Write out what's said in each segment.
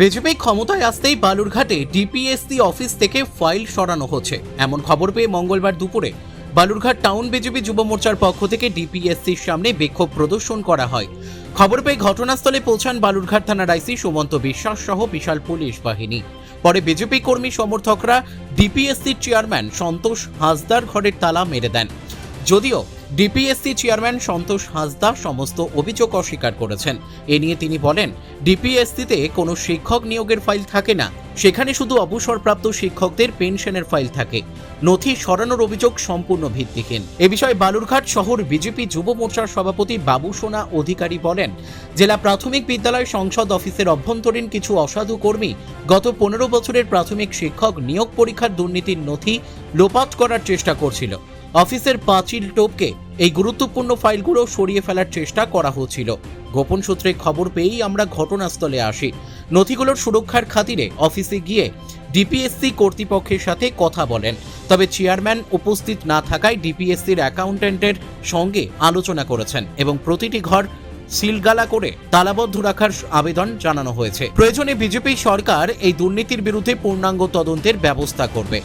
BJP ক্ষমতায় আসতেই বালুরঘাটে DPSC office থেকে ফাইল সরানো হচ্ছে এমন খবর পেয়ে মঙ্গলবার দুপুরে বালুরঘাট টাউন বিজেপি যুব মোর্চার পক্ষ থেকে ডিপিএসসির সামনে বিক্ষোভ প্রদর্শন করা হয়। খবর পেয়ে ঘটনাস্থলে পৌঁছান বালুরঘাট থানার আইসি সুমন্ত বিশ্বাস সহ বিশাল পুলিশ বাহিনী। পরে বিজেপি কর্মী সমর্থকরা ডিপিএসসির চেয়ারম্যান সন্তোষ হাসদার ঘরের তালা মেরে দেন। যদিও ডিপিএসসি চেয়ারম্যান সন্তোষ হাসদা সমস্ত অভিযোগ অস্বীকার করেছেন। এ নিয়ে তিনি বলেন, ডিপিএসসিতে কোনো শিক্ষক নিয়োগের ফাইল থাকে না, সেখানে শুধু অবসরপ্রাপ্ত শিক্ষকদের পেনশনের ফাইল থাকে। নথি সরানোর অভিযোগ সম্পূর্ণ ভিত্তিহীন। এ বিষয়ে বালুরঘাট শহর বিজেপি যুব মোর্চার সভাপতি বাবুসোনা অধিকারী বলেন, জেলা প্রাথমিক বিদ্যালয় সংসদ অফিসের অভ্যন্তরীণ কিছু অসাধু কর্মী গত 15 বছরের প্রাথমিক শিক্ষক নিয়োগ পরীক্ষার দুর্নীতির নথি লোপাট করার চেষ্টা করছিল। অফিসের পাঁচিল টপকে এই গুরুত্বপূর্ণ ফাইলগুলো সরিয়ে ফেলার চেষ্টা করা হচ্ছিল। গোপন সূত্রে খবর পেয়েই আমরা ঘটনাস্থলে আসি। নথিগুলোর সুরক্ষার খাতিরে অফিসে গিয়ে ডিপিএসসি কর্তৃপক্ষের সাথে কথা বলেন। তবে চেয়ারম্যান উপস্থিত না থাকায় ডিপিএসসির অ্যাকাউন্ট্যান্টের সঙ্গে আলোচনা করেছেন এবং প্রতিটি ঘর সিলগালা করে তালাবদ্ধ রাখার আবেদন জানানো হয়েছে। প্রয়োজনে বিজেপি সরকার এই দুর্নীতির বিরুদ্ধে পূর্ণাঙ্গ তদন্তের ব্যবস্থা করবে।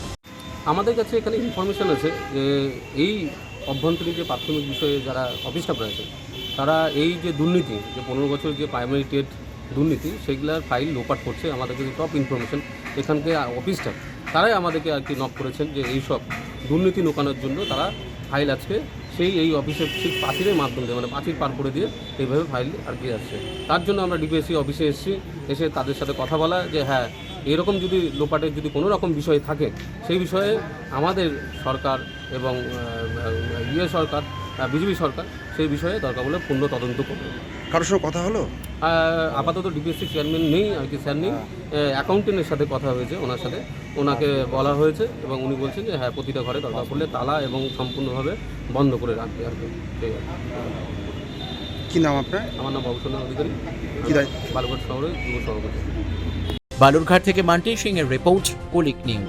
আমাদের কাছে এখানে ইনফরমেশন আছে যে এই অভ্যন্তরীণ যে প্রাথমিক বিষয়ে যারা অফিস স্টাফ রয়েছে তারা এই যে দুর্নীতি, যে 15 বছর যে প্রাইমারি টেট দুর্নীতি, সেগুলোর ফাইল লোপাট করছে। আমাদের কাছে টপ ইনফরমেশন এখানকে অফিস স্টাফ তারাই আমাদেরকে আর কি নক করেছেন যে এই সব দুর্নীতি লুকানোর জন্য তারা ফাইল আজকে এই অফিসের ঠিক পাঁচিলের মাধ্যমে দিয়ে, মানে পাঁচিল পার করে দিয়ে এইভাবে ফাইল আর কি আসছে। তার জন্য আমরা ডিপিএসসি অফিসে এসে তাদের সাথে কথা বলা যে হ্যাঁ, এরকম যদি লোপাটের যদি কোনো রকম বিষয় থাকে সেই বিষয়ে আমাদের সরকার এবং সরকার, বিজেপি সরকার সেই বিষয়ে দরকার বলে পূর্ণ তদন্ত করবে। কারোর সঙ্গে কথা হলো? আপাতত ডিপিএসসি চেয়ারম্যান নেই আর কি, স্যার নেই। অ্যাকাউন্টেন্টের সাথে কথা হয়েছে, ওনাকে বলা হয়েছে এবং উনি বলছেন যে হ্যাঁ, প্রতিটা ঘরে দরকার পড়লে তালা এবং সম্পূর্ণভাবে বন্ধ করে রাখবে আর কি। কি নাম আপনার? আমার নাম বাবুসোনা অধিকারী, বালুরঘাট শহরের যুব সভাপতি। বালুরঘাট থেকে মান্টি সিং এর রিপোর্ট, কুলিক নিউজ।